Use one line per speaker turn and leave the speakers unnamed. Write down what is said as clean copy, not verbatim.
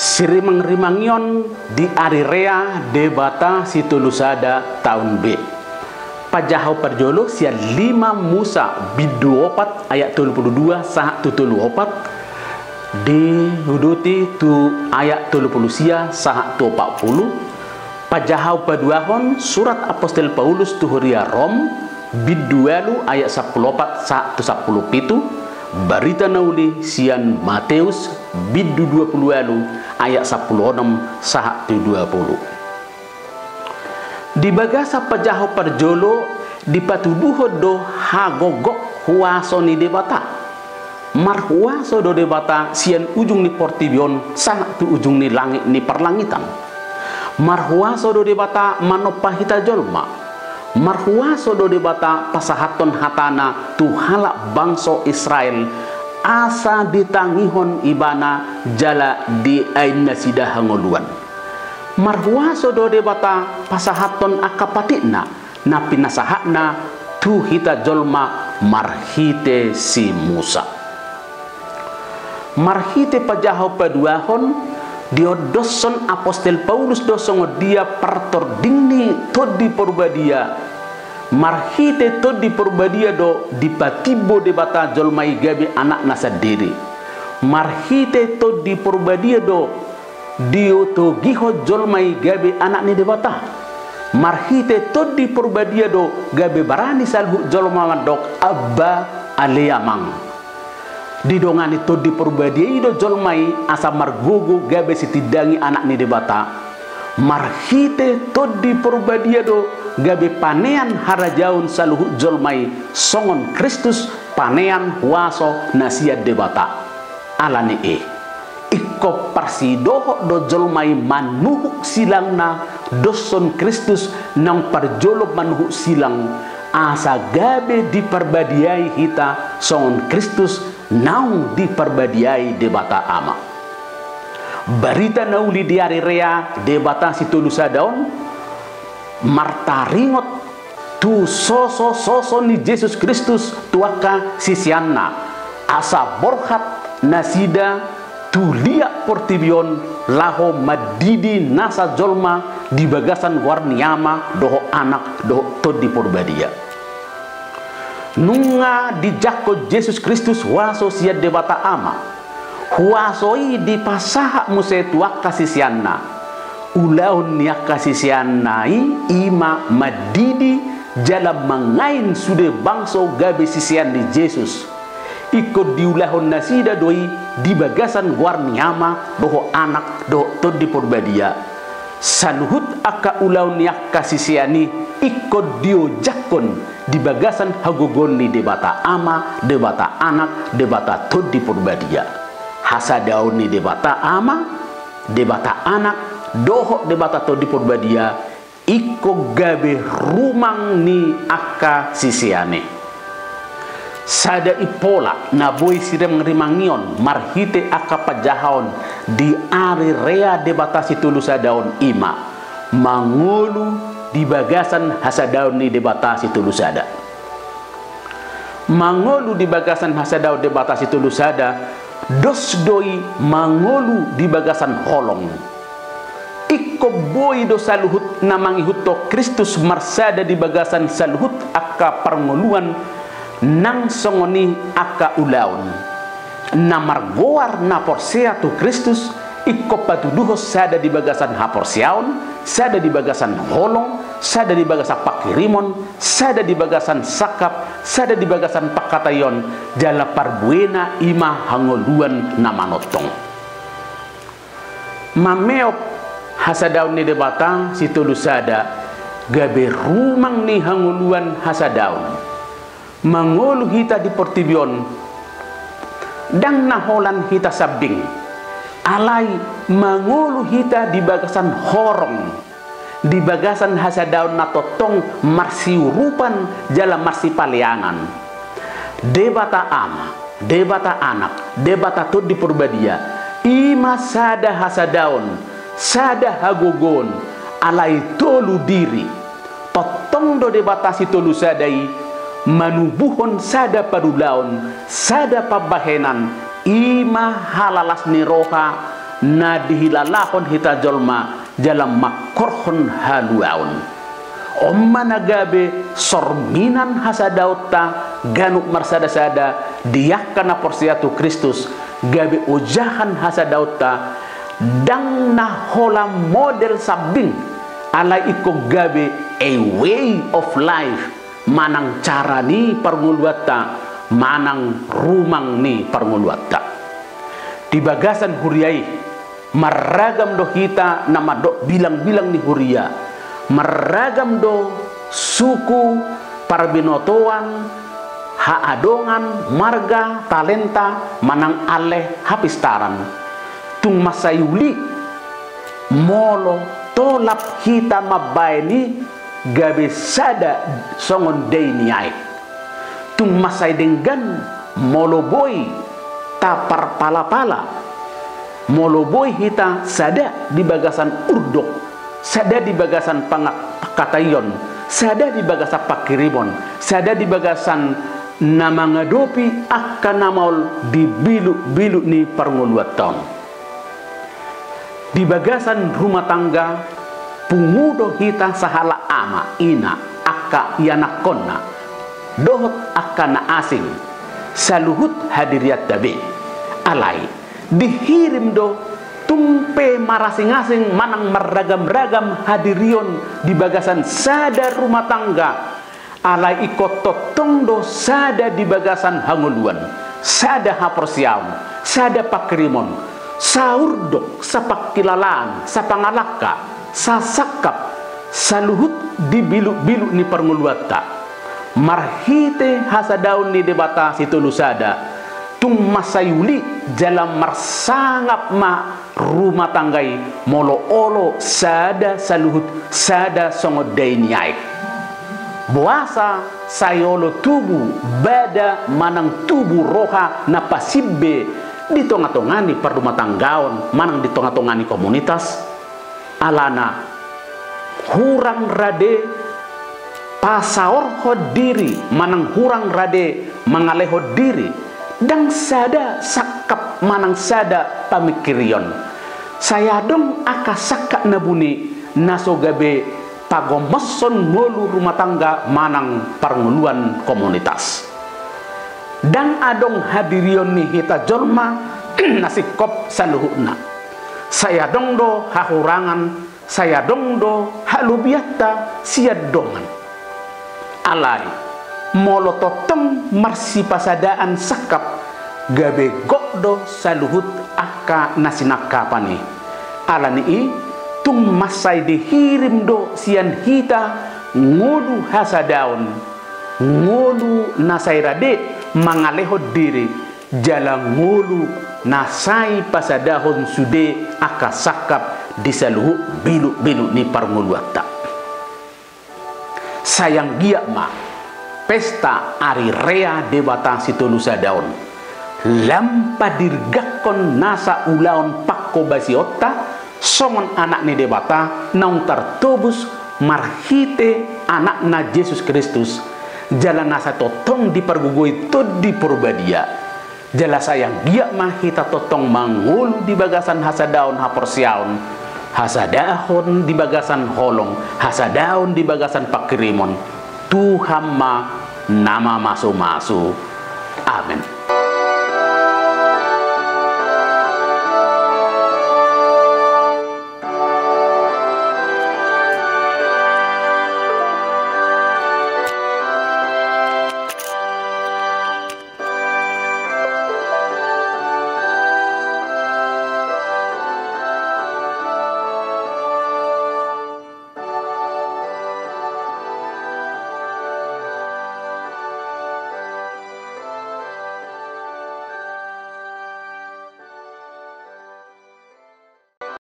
Sirimang-rimangion di Arirea debata situlusada tahun B. Pajahau perjolo sia 5 Musa bidu 4 ayat 32 sah 34 di huduti tu ayat 30 sia sah 40. Pajahau paduahon surat apostol Paulus tu huria Rom biduelu ayat 14 sah 17. Barita nauli sian Mateus bidu 20 ayat 16 sah 20. Di bagasa pajahau perjolo di patuduho do hagogok huaso ni debata mar huaso do debata sian ujung ni portibion sah tu ujung ni langit ni perlangitan mar huaso do debata manopahita jolma mar huaso do debata pasahaton hatana tu halak bangso Israel asa ditangihon ibana jala di aina sidah hangoluan marhuaso do debata pasahaton akapatina na pinasahakna tu hita jolma marhite si Musa marhite pajahau paduahon diodoson apostol Paulus dosongo dia partor dingni todi porbadia marhite todi porbadia do dipatibo debata jolmai gabi anak nasa diri marhite todi porbadia do dio to giho jolmai gabe anak ni debata marhite todi porbadia do gabe barani salbu jolma dok abba aliyamang didongani todi porbadia do jolmai asa margogo gabe sitidangi anak ni debata marhite todi porbadia do gabe panean harajaun saluhu jolmai songon Kristus panean huaso nasiat debata alani iko parsidoho do jolmai manuhuk silangna doson Kristus nang parjolo manuhuk silang asa gabe diperbadiai hita songon Kristus nang diperbadiai debata ama barita nauli di Arirea debata situlusa daun martaringot tu soso ni Yesus Kristus tuaka sisianna asa borhat nasida tu liak portibion laho madidi nasa jolma di bagasan warniama doho anak doho todi porbadia nunga di jako Yesus Kristus waso siat debata ama huasoi di pasahak musetuak kasisianna ulaun niak kasisiannai ima madidi jalan mangain sude bangso gabe sisian di Yesus ikut diulahon nasida doi di bagasan warniama doho anak doho todi porbadia saluhut aka ulaun yak kasisiani ikut dio jakon di bagasan hagogon ni debata ama debata anak debata todi porbadia hasadaun ni debata ama debata anak doho debata todi porbadia ikut gabe rumang ni aka sisiane sada ipola na boy sirem ngrimangion marhite akapajahon di Arirea debata situlusa daun ima mangulu di bagasan hasadaun ni debata situlusada mangulu di bagasan hasadaun debata situlusada dos doi mangulu di bagasan holong ikko boy do saluhut namangihut to Kristus marsada di bagasan saluhut aka parngoluan nang songoni aka ulaun namar goar na porsea tu Kristus ikko patuduho sada di bagasan haporseaun sada di bagasan holong sada di bagasan pakirimon sada di bagasan sakap sada di bagasan pakatayon jala parbuena ima hangoluan namanotong mameop hasadaun ni debata situlusada gabe rumang ni hangoluan hasadaun mangolu hita di portibion dang naholan hita sabing alai mangolu hita di bagasan horong di bagasan hasadaun natotong marsiurupan jala marsi paliangan debata ama debata anak debata tod di porbadia ima sada hasadaun sada hagogon alai tolu diri totong do debata si tolu sadai manubuhon sada padulaon sada pabahenan ima halalas ni roha na dihilalahon hita jolma jalam makorhon haluaun. Omma nagabe sorminan hasadauta ganuk marsada-sada diyakana porsiatu Kristus gabe ujahan hasadauta dang na hola model sabing ala iko gabe a way of life manang cara ni parngulwata manang rumang ni parngulwata di bagasan huriai maragam do kita nama do bilang-bilang ni huria maragam do suku parbinotoan haadongan marga talenta manang aleh hapistaran tung masayuli molo tolap kita mabayni gabe sada songon deyniay tung masay denggan molo boy tapar pala-pala molo boy hita sada di bagasan urdok sada di bagasan pangkatayon sada di bagasan pakirimon sada di bagasan nama ngadopi akan namol di bilu-bilu ni parngulwaton di bagasan rumah tangga pungudo hita sahala ama ina akka yanakonna dohot akana asing saluhut hadiriyat tabe alai dihirim do tumpe marasing-asing manang meragam-ragam hadirion di bagasan sada rumah tangga alai ikot totong do sada di bagasan hanguluan sada haporsiam sada pakrimon saurdok sapakilalaan sapangalaka sasakap saluhut di bilu-bilu ni parngulwata marhite hasadaun ni debata situlusada tung masayuli jalan marsangap ma rumah tanggai molo olo sada saluhut sada songodainiai buasa sayolo tubuh bada manang tubuh roha na pasibbe di tonga-tongani per rumah tanggaon manang di tonga-tongani komunitas alana hurang rade pasaor hodiri manang hurang rade mangaleho diri dang sada sakap manang sada pamikirion saya dong akasaka nabuni nasogabe pagomeson molu rumah tangga manang parnguluan komunitas dan adong hadirion ni hita jolma nasikop saluhuna saya dong do hahurangan saya dong do halubiata siadongan alai molototong marsi pasadaan sakap gabe gokdo saluhut akka nasinakapani alani i tung masai dihirim do sian hita ngulu hasadaun ngulu nasairade mangaleho diri jalan ngulu nasai pasadahon sude akka sakap di saluhut bilu-bilu ni parnguluata sayang gia ma pesta ari rea debata situlusa daun lampadirgakon nasa ulaon pakko basiota songon anak ni debata naung tartobus marhite anak na Yesus Kristus jalan nasa totong dipergugoi to di purbadia jala sayang gia mah kita totong mangul di bagasan hasadaun haporsiaun hasadahon di bagasan holong hasadaun di bagasan pakirimon Tuhan ma nama masu-masu. Amin.